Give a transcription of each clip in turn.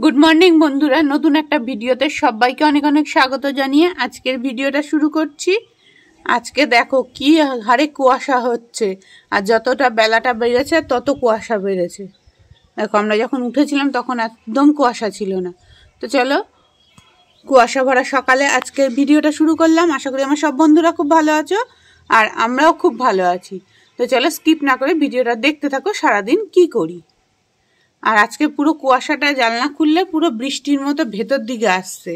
Good morning বন্ধুরা, নতুন একটা ভিডিওতে সবাইকে অনেক অনেক স্বাগত জানিয়ে আজকের ভিডিওটা শুরু করছি। আজকে দেখো কি হারে কুয়াশা হচ্ছে, আর যতটা বেলাটা বেড়েছে তত কুয়াশা বেড়েছে। দেখো আমরা যখন উঠেছিলাম তখন একদম কুয়াশা ছিল না। তো চলো, কুয়াশা ভরা সকালে আজকের ভিডিওটা শুরু করলাম। আশা করি আমার সব বন্ধুরা খুব ভালো আছো আর আমরাও খুব ভালো আছি। তো চলো স্কিপ না করে ভিডিওটা দেখতে থাকো সারাদিন কি করি। আর আজকে পুরো কুয়াশাটা জানলা খুললে পুরো বৃষ্টির মতো ভেতর দিকে আসছে।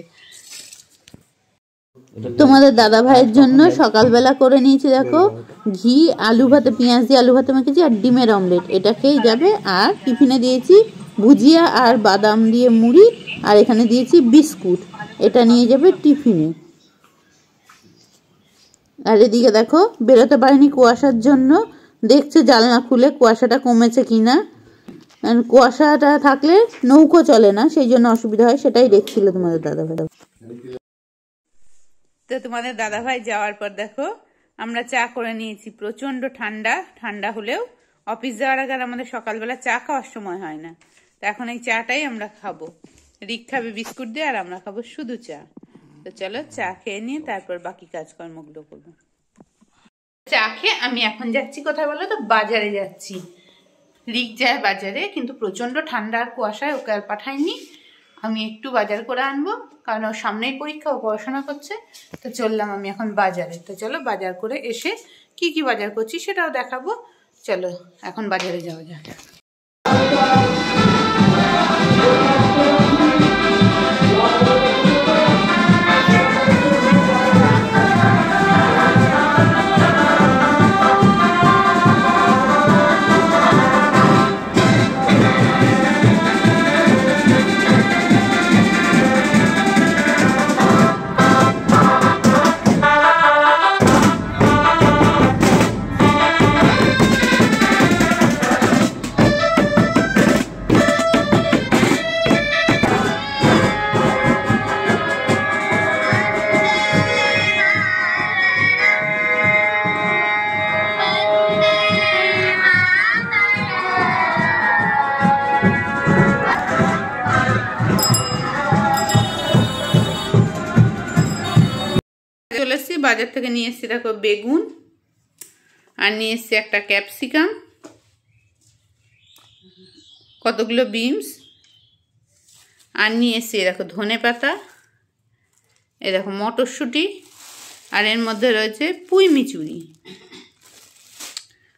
তোমাদের দাদা ভাইয়ের জন্য সকালবেলা করে নিয়েছি দেখো ঘি, আলু ভাতে, পেঁয়াজ দিয়ে আলু ভাতে মেখেছি আর ডিমের অমলেট। এটা খেয়েই যাবে। আর টিফিনে দিয়েছি ভুজিয়া আর বাদাম দিয়ে মুড়ি, আর এখানে দিয়েছি বিস্কুট। এটা নিয়ে যাবে টিফিনে। আর এদিকে দেখো বেরোতে পারেনি কুয়াশার জন্য, দেখছে জানলা খুলে কুয়াশাটা কমেছে কিনা। কুয়াশাটা থাকলে নৌকো চলে না, সেই জন্য অসুবিধা হয়, সেটাই দেখছিল তোমাদের দাদা ভাই। তো তোমাদের দাদা ভাই যাওয়ার পর দেখো আমরা চা করে নিয়েছি। প্রচন্ড ঠান্ডা, ঠান্ডা হলেও অফিস যাওয়ার আগে আমাদের সকালবেলা চা খাওয়ার সময় হয় না। তো এখন এই চাটাই আমরা খাবো। রিক খাবে বিস্কুট দিয়ে আর আমরা খাবো শুধু চা। তো চলো চা খেয়ে নিয়ে তারপর বাকি কাজকর্মগুলো করবো। চা খেয়ে আমি এখন যাচ্ছি কোথায় বলো তো, বাজারে যাচ্ছি। রিক যায় বাজারে, কিন্তু প্রচন্ড ঠান্ডা আর কুয়াশায় ওকে আর পাঠাইনি। আমি একটু বাজার করে আনবো, কারণ ওর সামনেই পরীক্ষা, ও পড়াশোনা করছে। তো চললাম আমি এখন বাজারে। তো চলো বাজার করে এসে কি কি বাজার করছি সেটাও দেখাবো। চলো এখন বাজারে যাওয়া যাক। চলে এসছি বাজার থেকে, নিয়ে এসছি দেখো বেগুন, আর নিয়ে এসছি একটা ক্যাপসিকাম, কতগুলো বিনস, আর নিয়ে এসছি দেখো ধনে পাতা, এই দেখো মটরশুঁটি, আর এর মধ্যে রয়েছে পুঁই মিচুরি,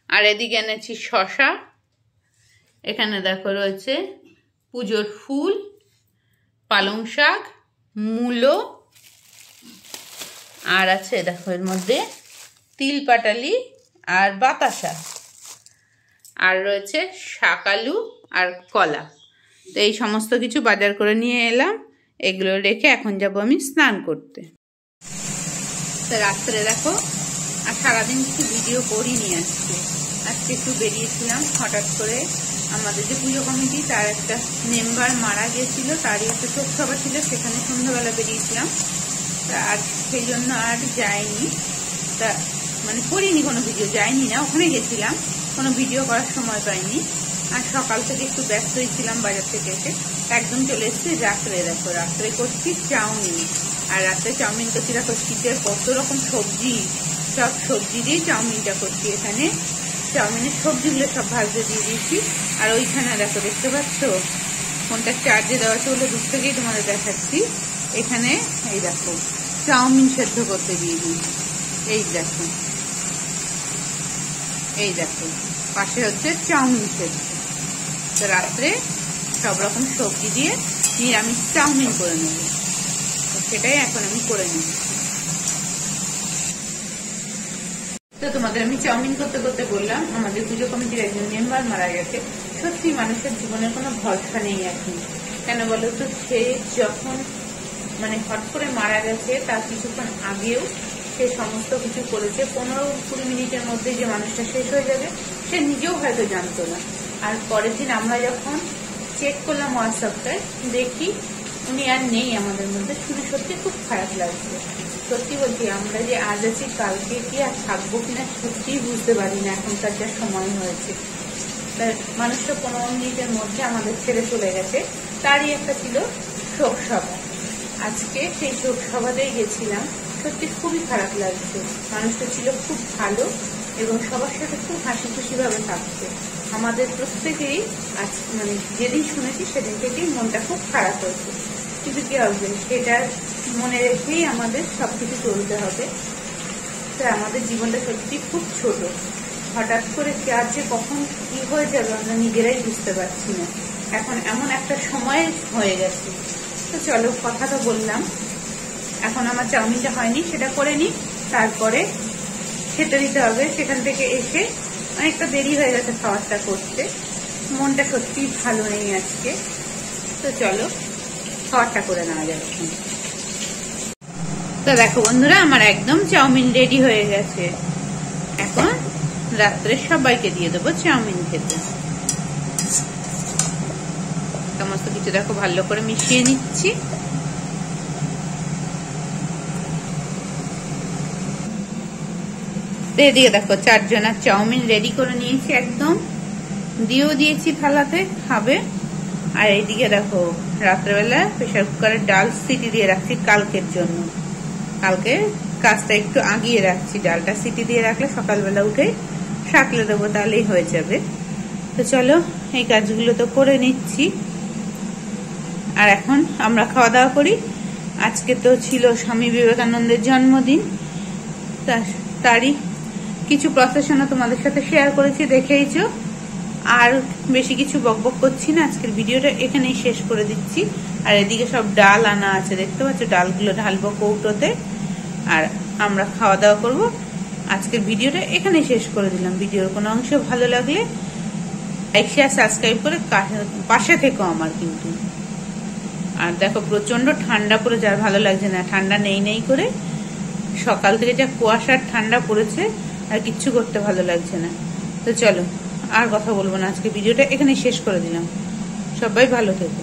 আর এদিকে এনেছি শসা, এখানে দেখো রয়েছে পুজোর ফুল, পালং শাক, মূলো, আর আছে দেখো এর মধ্যে তিল পাটালি আর বাতাসা, আর রয়েছে শাকালু আর কলা। তো এই সমস্ত কিছু বাজার করে নিয়ে এলাম। এগুলো রেখে এখন যাব আমি স্নান করতে। তো রাত্রে দেখো আর সারাদিন কিছু ভিডিও করিনি আজকে একটু বেরিয়েছিলাম হঠাৎ করে। আমাদের যে পুজো কমিটি তার একটা মেম্বার মারা গিয়েছিল, তারই একটা শোক সভা ছিল, সেখানে সন্ধ্যাবেলা বেরিয়েছিলাম। আর সেই জন্য আর যাইনি, তা মানে করিনি কোনো ভিডিও, যাইনি না, ওখানে গেছিলাম, কোনো ভিডিও করার সময় পাইনি। আর সকাল থেকে একটু ব্যস্তই ছিলাম বাজার থেকে এসে। একদম চলে এসেছি রাত্রে। দেখো রাত্রে করছি চাউমিন, আর রাত্রে চাউমিন করছি দেখো শীতের কত রকম সবজি, সব সবজি দিয়ে চাউমিনটা করছি। এখানে চাউমিনের সবজিগুলো সব ভাজতে দিয়ে দিয়েছি। আর ওইখানে দেখো দেখতে পাচ্ছ ফোনটা চার্জে দেওয়া আছে বলে দূর থেকেই তোমাদের দেখাচ্ছি। এখানে এই দেখো চাউমিন সেদ্ধ করতে দিয়ে দিই। এই দেখো, এই দেখো পাশে হচ্ছে চাউমিন সেদ্ধ। তো রাত্রে সব রকম সবজি দিয়ে নিরামিষ চাউমিন করে নেব, সেটাই এখন আমি করে নেব। তো তোমাদের আমি চাউমিন করতে করতে বললাম আমাদের পুজো কমিটির একজন মেম্বার মারা গেছে। সত্যি মানুষের জীবনের কোনো ভরসা নেই এখন। কেন বলো তো, সে যখন মানে হট করে মারা গেছে তার কিছুক্ষণ আগেও সে সমস্ত কিছু করেছে। 15-20 মিনিটের মধ্যে যে মানুষটা শেষ হয়ে যাবে সে নিজেও হয়তো জানতো না। আর পরের দিন আমরা যখন চেক করলাম হোয়াটসঅ্যাপটায়, দেখি উনি আর নেই আমাদের মধ্যে। শুনে সত্যি খুব খারাপ লাগছে। সত্যি বলছি, আমরা যে আজ আছি কালকে কি আর থাকবো কিনা সত্যিই বুঝতে পারি না, এখনকার যা সময় হয়েছে। মানুষটা 15 মিনিটের মধ্যে আমাদের ছেড়ে চলে গেছে। তারই একটা ছিল শোক সভা। আজকে সেই শোক সভাতেই গেছিলাম। সত্যি খুবই খারাপ লাগছে। মানুষটা ছিল খুব ভালো এবং সবার সাথে খুব হাসি খুশি ভাবে থাকছে। আমাদের প্রত্যেকেই আজ মানে যেদিন শুনেছি সেদিন থেকেই মনটা খুব খারাপ হয়েছে। কিন্তু কি হবে, সেটা মনে রেখেই আমাদের সবকিছু চলতে হবে। তাই আমাদের জীবনটা সত্যি খুব ছোট। হঠাৎ করে কার যে কখন কি হয়ে যাবে আমরা নিজেরাই বুঝতে পারছি না। এখন এমন একটা সময় হয়ে গেছে। তো চলো, কথাটা বললাম, এখন আমার চাউমিনটা হয়নি, সেটা করে নিই, তারপরে খেতে দিতে হবে। সেখান থেকে এসে অনেকটা দেরি হয়ে গেছে খাবারটা করতে। মনটা সত্যি ভালো নেই আজকে। তো চলো খাবারটা করে নেওয়া যাবে। তো দেখো বন্ধুরা, আমার একদম চাউমিন রেডি হয়ে গেছে। এখন রাত্রে সবাইকে দিয়ে দেবো চাউমিন খেতে। সমস্ত কিছু দেখো ভালো করে মিশিয়ে নিচ্ছি। এদিকে দেখো 4 জনের চাউমিন রেডি করে নিয়েছি, একদম দিয়েও দিয়েছি থালাতে, খাবে। আর এইদিকে দেখো রাত্রেবেলা প্রেসার কুকারের ডাল সিটি দিয়ে রাখছি কালকের জন্য। কালকে কাজটা একটু আগিয়ে রাখছি, ডালটা সিটি দিয়ে রাখলে সকালবেলা উঠে শাকলে দেবো, তাহলেই হয়ে যাবে। তো চলো এই কাজগুলো তো করে নিচ্ছি। আর এখন আমরা খাওয়া দাওয়া করি। আজকে তো ছিল স্বামী বিবেকানন্দের জন্মদিন, তারই কিছু প্রসেশনও তোমাদের সাথে শেয়ার করেছি, দেখেইছো। আর বেশি কিছু বকবক করছি না, আজকের ভিডিওটা এখানেই শেষ করে দিচ্ছি। আর এদিকে সব ডাল আনা আছে, দেখতে পাচ্ছ, ডালগুলো ঢালবো কৌটোতে আর আমরা খাওয়া দাওয়া করবো। আজকের ভিডিওটা এখানেই শেষ করে দিলাম। ভিডিওর কোনো অংশ ভালো লাগলে লাইক শেয়ার সাবস্ক্রাইব করে পাশে থেকো আমার কিন্তু। আর দেখো প্রচন্ড ঠান্ডা পড়ে, যার ভালো লাগছে না, ঠান্ডা নেই নেই করে সকাল থেকে যা কুয়াশার ঠান্ডা পড়েছে, আর কিচ্ছু করতে ভালো লাগছে না। তো চলো আর কথা বলবো না, আজকে ভিডিওটা এখানে শেষ করে দিলাম। সবাই ভালো থেকো।